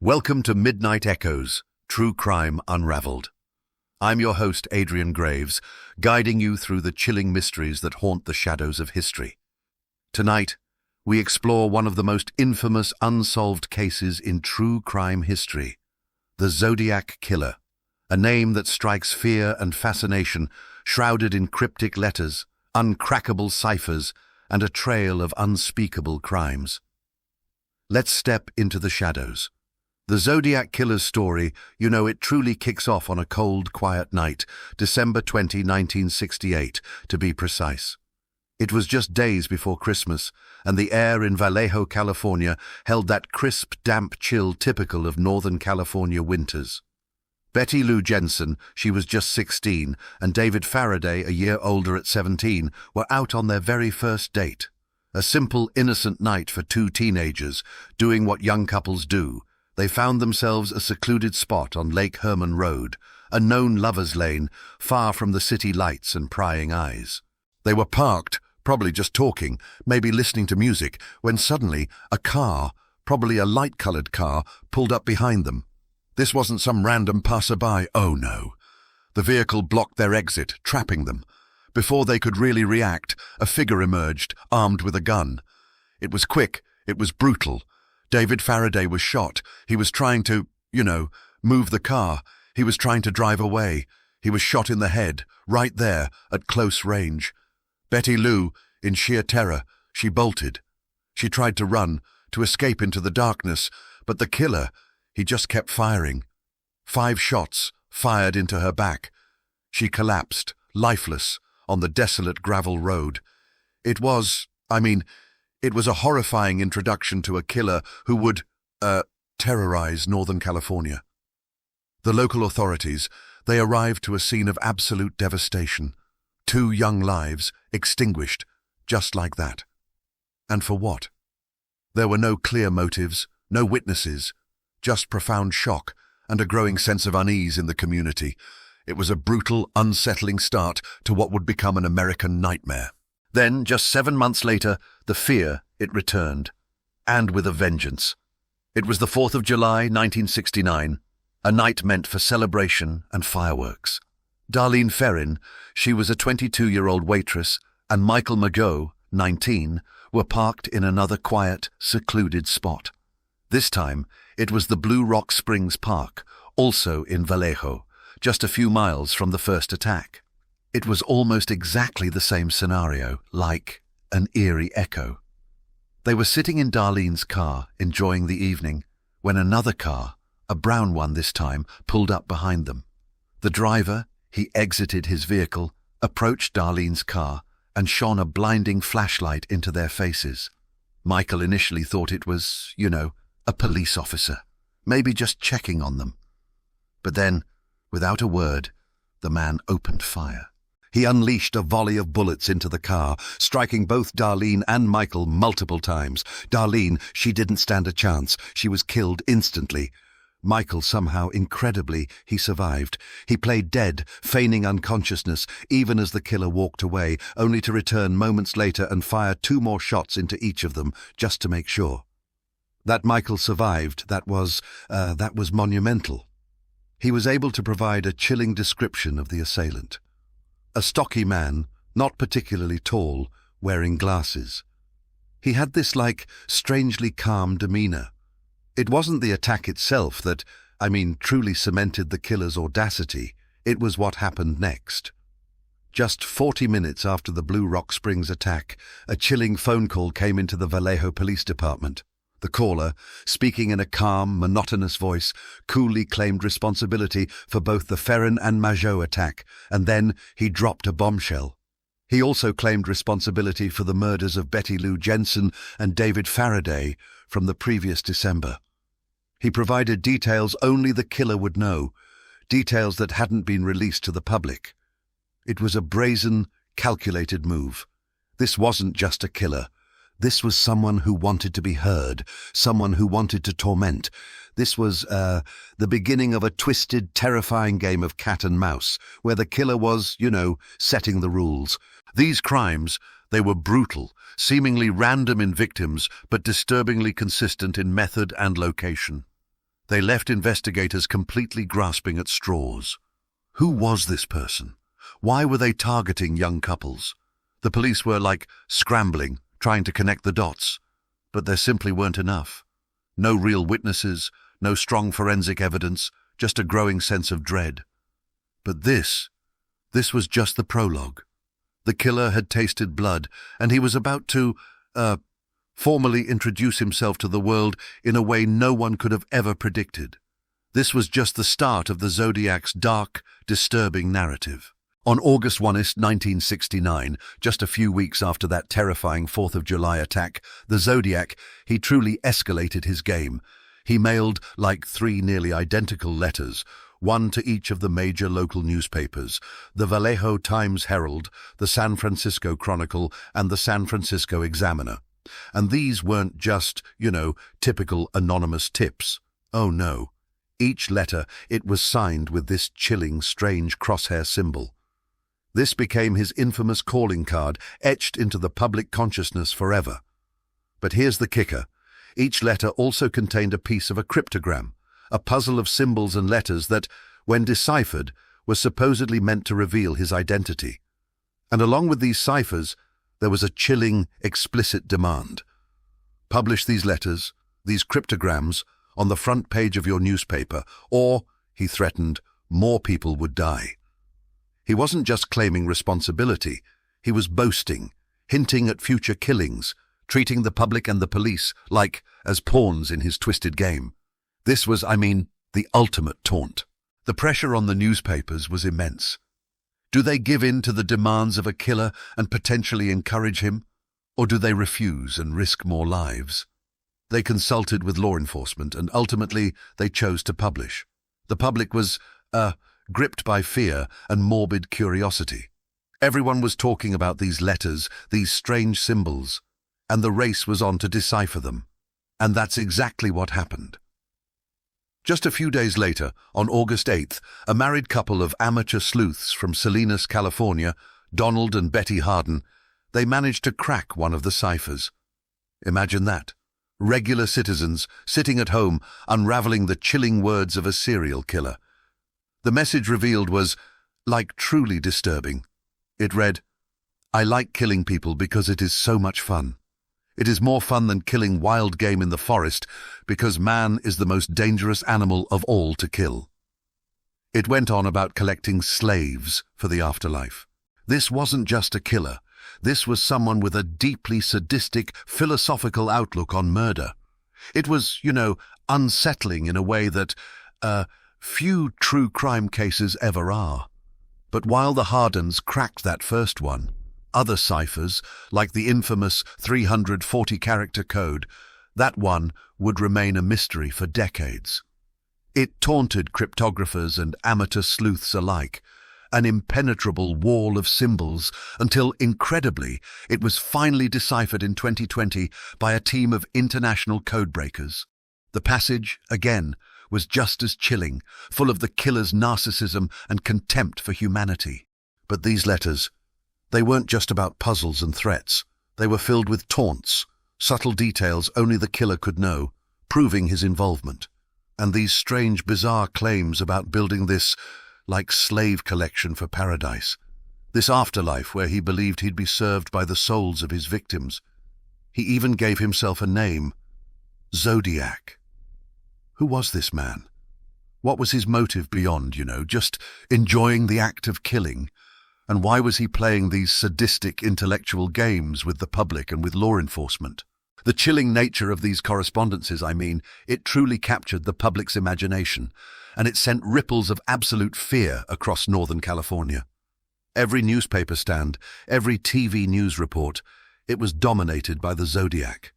Welcome to Midnight Echoes, True Crime Unraveled. I'm your host, Adrian Graves, guiding you through the chilling mysteries that haunt the shadows of history. Tonight, we explore one of the most infamous unsolved cases in true crime history, the Zodiac Killer, a name that strikes fear and fascination, shrouded in cryptic letters, uncrackable ciphers, and a trail of unspeakable crimes. Let's step into the shadows. The Zodiac Killer's story, it truly kicks off on a cold, quiet night, December 20, 1968, to be precise. It was just days before Christmas, and the air in Vallejo, California, held that crisp, damp chill typical of Northern California winters. Betty Lou Jensen, she was just 16, and David Faraday, a year older at 17, were out on their very first date. A simple, innocent night for two teenagers, doing what young couples do. They found themselves a secluded spot on Lake Herman Road, a known lover's lane, far from the city lights and prying eyes. They were parked, probably just talking, maybe listening to music, when suddenly a car, probably a light-colored car, pulled up behind them. This wasn't some random passerby, oh no. The vehicle blocked their exit, trapping them. Before they could really react, a figure emerged, armed with a gun. It was quick, it was brutal. David Faraday was shot. He was trying to, move the car. He was trying to drive away. He was shot in the head, right there, at close range. Betty Lou, in sheer terror, she bolted. She tried to run, to escape into the darkness, but the killer, he just kept firing. 5 shots fired into her back. She collapsed, lifeless, on the desolate gravel road. It was a horrifying introduction to a killer who would, terrorize Northern California. The local authorities, they arrived to a scene of absolute devastation. 2 young lives extinguished, just like that. And for what? There were no clear motives, no witnesses, just profound shock and a growing sense of unease in the community. It was a brutal, unsettling start to what would become an American nightmare. Then, just 7 months later, the fear, it returned. And with a vengeance. It was the 4th of July, 1969, a night meant for celebration and fireworks. Darlene Ferrin, she was a 22-year-old waitress, and Michael Mageau, 19, were parked in another quiet, secluded spot. This time, it was the Blue Rock Springs Park, also in Vallejo, just a few miles from the first attack. It was almost exactly the same scenario, like an eerie echo. They were sitting in Darlene's car, enjoying the evening, when another car, a brown one this time, pulled up behind them. The driver, he exited his vehicle, approached Darlene's car, and shone a blinding flashlight into their faces. Michael initially thought it was, a police officer, maybe just checking on them. But then, without a word, the man opened fire. He unleashed a volley of bullets into the car, striking both Darlene and Michael multiple times. Darlene, she didn't stand a chance. She was killed instantly. Michael somehow, incredibly, he survived. He played dead, feigning unconsciousness, even as the killer walked away, only to return moments later and fire 2 more shots into each of them, just to make sure. That Michael survived, that was monumental. He was able to provide a chilling description of the assailant. A stocky man, not particularly tall, wearing glasses. He had this, strangely calm demeanor. It wasn't the attack itself that, truly cemented the killer's audacity. It was what happened next. Just 40 minutes after the Blue Rock Springs attack, a chilling phone call came into the Vallejo Police Department. The caller, speaking in a calm, monotonous voice, coolly claimed responsibility for both the Ferrin and Mageau attack, and then he dropped a bombshell. He also claimed responsibility for the murders of Betty Lou Jensen and David Faraday from the previous December. He provided details only the killer would know, details that hadn't been released to the public. It was a brazen, calculated move. This wasn't just a killer. This was someone who wanted to be heard, someone who wanted to torment. This was, the beginning of a twisted, terrifying game of cat and mouse, where the killer was, setting the rules. These crimes, they were brutal, seemingly random in victims, but disturbingly consistent in method and location. They left investigators completely grasping at straws. Who was this person? Why were they targeting young couples? The police were scrambling, trying to connect the dots. But there simply weren't enough. No real witnesses, no strong forensic evidence, just a growing sense of dread. But this was just the prologue. The killer had tasted blood, and he was about to, formally introduce himself to the world in a way no one could have ever predicted. This was just the start of the Zodiac's dark, disturbing narrative. On August 1, 1969, just a few weeks after that terrifying 4th of July attack, the Zodiac, he truly escalated his game. He mailed 3 nearly identical letters, one to each of the major local newspapers, the Vallejo Times-Herald, the San Francisco Chronicle, and the San Francisco Examiner. And these weren't just, typical anonymous tips. Oh no. Each letter, it was signed with this chilling, strange crosshair symbol. This became his infamous calling card, etched into the public consciousness forever. But here's the kicker. Each letter also contained a piece of a cryptogram, a puzzle of symbols and letters that, when deciphered, was supposedly meant to reveal his identity. And along with these ciphers, there was a chilling, explicit demand. Publish these letters, these cryptograms, on the front page of your newspaper, or, he threatened, more people would die. He wasn't just claiming responsibility, he was boasting, hinting at future killings, treating the public and the police as pawns in his twisted game. This was, the ultimate taunt. The pressure on the newspapers was immense. Do they give in to the demands of a killer and potentially encourage him? Or do they refuse and risk more lives? They consulted with law enforcement and ultimately they chose to publish. The public was, gripped by fear and morbid curiosity. Everyone was talking about these letters, these strange symbols, and the race was on to decipher them. And that's exactly what happened. Just a few days later, on August 8th, a married couple of amateur sleuths from Salinas, California, Donald and Betty Harden, they managed to crack one of the ciphers. Imagine that. Regular citizens sitting at home unraveling the chilling words of a serial killer. The message revealed was, truly disturbing. It read, "I like killing people because it is so much fun. It is more fun than killing wild game in the forest because man is the most dangerous animal of all to kill." It went on about collecting slaves for the afterlife. This wasn't just a killer. This was someone with a deeply sadistic, philosophical outlook on murder. It was, unsettling in a way that few true crime cases ever are. But while the Hardens cracked that first one, other ciphers, like the infamous 340-character code, that one would remain a mystery for decades. It taunted cryptographers and amateur sleuths alike, an impenetrable wall of symbols, until, incredibly, it was finally deciphered in 2020 by a team of international codebreakers. The passage, again, was just as chilling, full of the killer's narcissism and contempt for humanity. But these letters, they weren't just about puzzles and threats. They were filled with taunts, subtle details only the killer could know, proving his involvement. And these strange, bizarre claims about building this, slave collection for paradise. This afterlife where he believed he'd be served by the souls of his victims. He even gave himself a name, Zodiac. Who was this man? What was his motive beyond, just enjoying the act of killing? And why was he playing these sadistic intellectual games with the public and with law enforcement? The chilling nature of these correspondences, it truly captured the public's imagination, and it sent ripples of absolute fear across Northern California. Every newspaper stand, every TV news report, it was dominated by the Zodiac.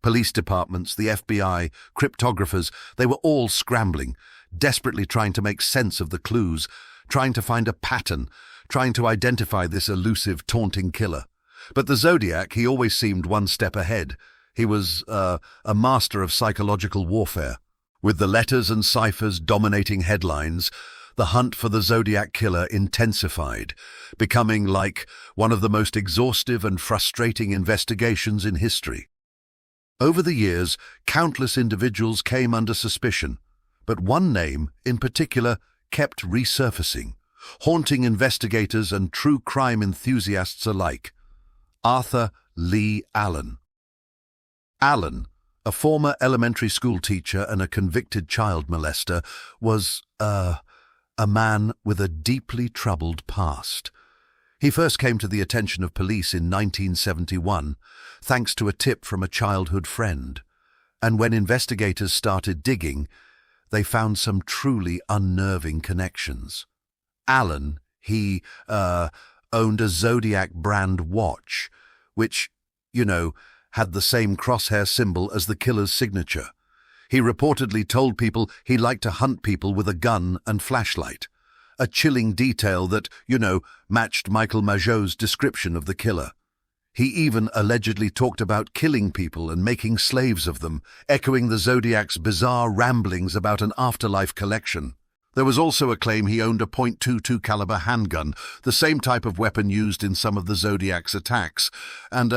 Police departments, the FBI, cryptographers, they were all scrambling, desperately trying to make sense of the clues, trying to find a pattern, trying to identify this elusive, taunting killer. But the Zodiac, he always seemed one step ahead. He was a master of psychological warfare. With the letters and ciphers dominating headlines, the hunt for the Zodiac killer intensified, becoming one of the most exhaustive and frustrating investigations in history. Over the years, countless individuals came under suspicion, But one name, in particular, kept resurfacing, haunting investigators and true crime enthusiasts alike: Arthur Lee Allen. Allen, a former elementary school teacher and a convicted child molester, was, a man with a deeply troubled past. He first came to the attention of police in 1971, thanks to a tip from a childhood friend. And when investigators started digging, they found some truly unnerving connections. Allen, he owned a Zodiac brand watch, which, had the same crosshair symbol as the killer's signature. He reportedly told people he liked to hunt people with a gun and flashlight, a chilling detail that, matched Michael Majot's description of the killer. He even allegedly talked about killing people and making slaves of them, echoing the Zodiac's bizarre ramblings about an afterlife collection. There was also a claim he owned a .22 caliber handgun, the same type of weapon used in some of the Zodiac's attacks, and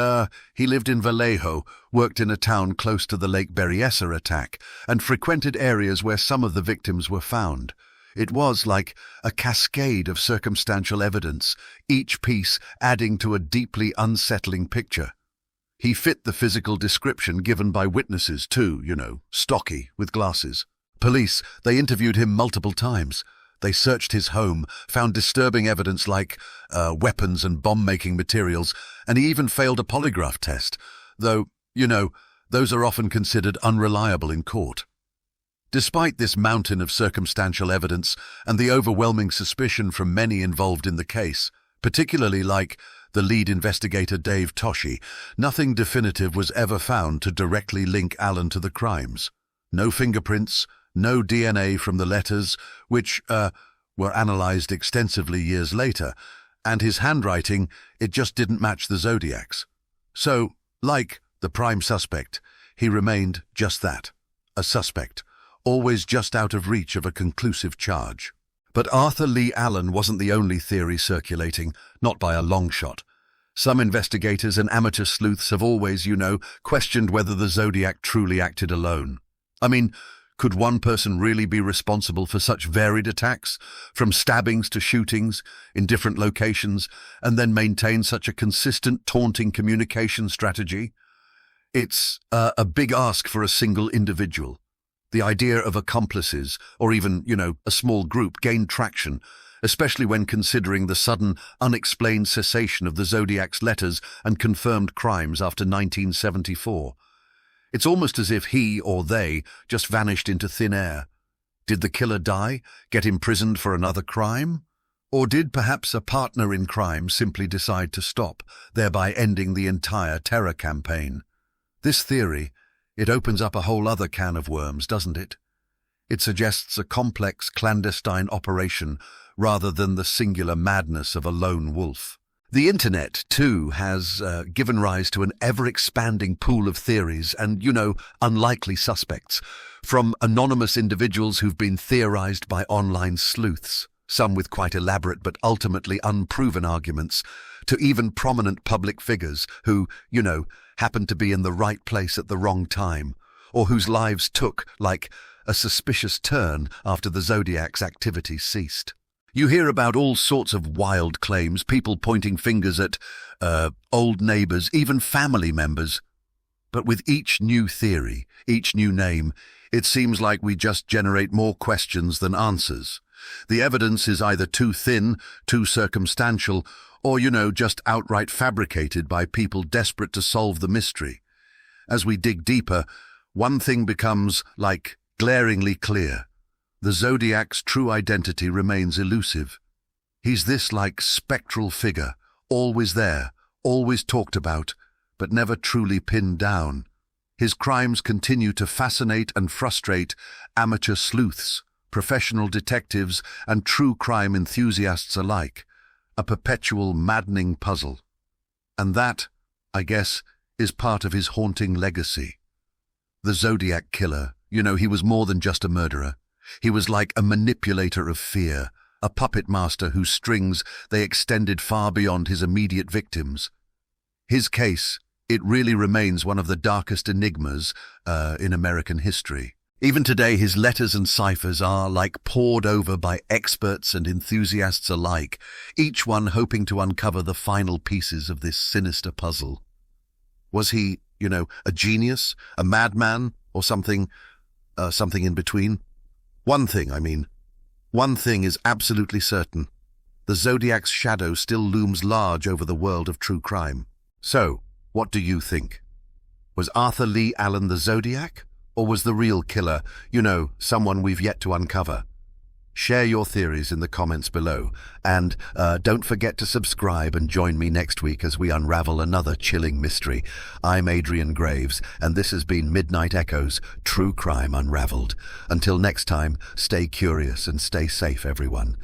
he lived in Vallejo, worked in a town close to the Lake Berryessa attack, and frequented areas where some of the victims were found. It was like a cascade of circumstantial evidence, each piece adding to a deeply unsettling picture. He fit the physical description given by witnesses too, stocky, with glasses. Police, they interviewed him multiple times. They searched his home, found disturbing evidence like weapons and bomb-making materials, and he even failed a polygraph test, though, those are often considered unreliable in court. Despite this mountain of circumstantial evidence and the overwhelming suspicion from many involved in the case, particularly like the lead investigator Dave Toschi, nothing definitive was ever found to directly link Allen to the crimes. No fingerprints, no DNA from the letters, which were analyzed extensively years later, and his handwriting, it just didn't match the Zodiac's. So, like the prime suspect, he remained just that, a suspect, always just out of reach of a conclusive charge. But Arthur Lee Allen wasn't the only theory circulating, not by a long shot. Some investigators and amateur sleuths have always, questioned whether the Zodiac truly acted alone. I mean, could one person really be responsible for such varied attacks, from stabbings to shootings, in different locations, and then maintain such a consistent, taunting communication strategy? It's a big ask for a single individual. The idea of accomplices, or even, a small group, gained traction, especially when considering the sudden, unexplained cessation of the Zodiac's letters and confirmed crimes after 1974. It's almost as if he or they just vanished into thin air. Did the killer die, get imprisoned for another crime? Or did perhaps a partner in crime simply decide to stop, thereby ending the entire terror campaign? This theory, it opens up a whole other can of worms, doesn't it? It suggests a complex, clandestine operation rather than the singular madness of a lone wolf. The internet, too, has given rise to an ever-expanding pool of theories and, unlikely suspects, from anonymous individuals who've been theorized by online sleuths, some with quite elaborate but ultimately unproven arguments, to even prominent public figures who, happened to be in the right place at the wrong time, or whose lives took, like, a suspicious turn after the Zodiac's activity ceased. You hear about all sorts of wild claims, people pointing fingers at old neighbors, even family members. But with each new theory, each new name, it seems like we just generate more questions than answers. The evidence is either too thin, too circumstantial, or, just outright fabricated by people desperate to solve the mystery. As we dig deeper, one thing becomes, glaringly clear. The Zodiac's true identity remains elusive. He's this, spectral figure, always there, always talked about, but never truly pinned down. His crimes continue to fascinate and frustrate amateur sleuths, professional detectives, and true crime enthusiasts alike, a perpetual, maddening puzzle. And that, I guess, is part of his haunting legacy. The Zodiac killer, he was more than just a murderer. He was like a manipulator of fear, a puppet master whose strings they extended far beyond his immediate victims. His case, it really remains one of the darkest enigmas in American history. Even today, his letters and ciphers are like pored over by experts and enthusiasts alike, each one hoping to uncover the final pieces of this sinister puzzle. Was he, a genius, a madman, or something in between? One thing is absolutely certain. The Zodiac's shadow still looms large over the world of true crime. So, what do you think? Was Arthur Lee Allen the Zodiac? Or was the real killer, someone we've yet to uncover? Share your theories in the comments below, and don't forget to subscribe and join me next week as we unravel another chilling mystery. I'm Adrian Graves, and this has been Midnight Echoes, True Crime Unraveled. Until next time, stay curious and stay safe, everyone.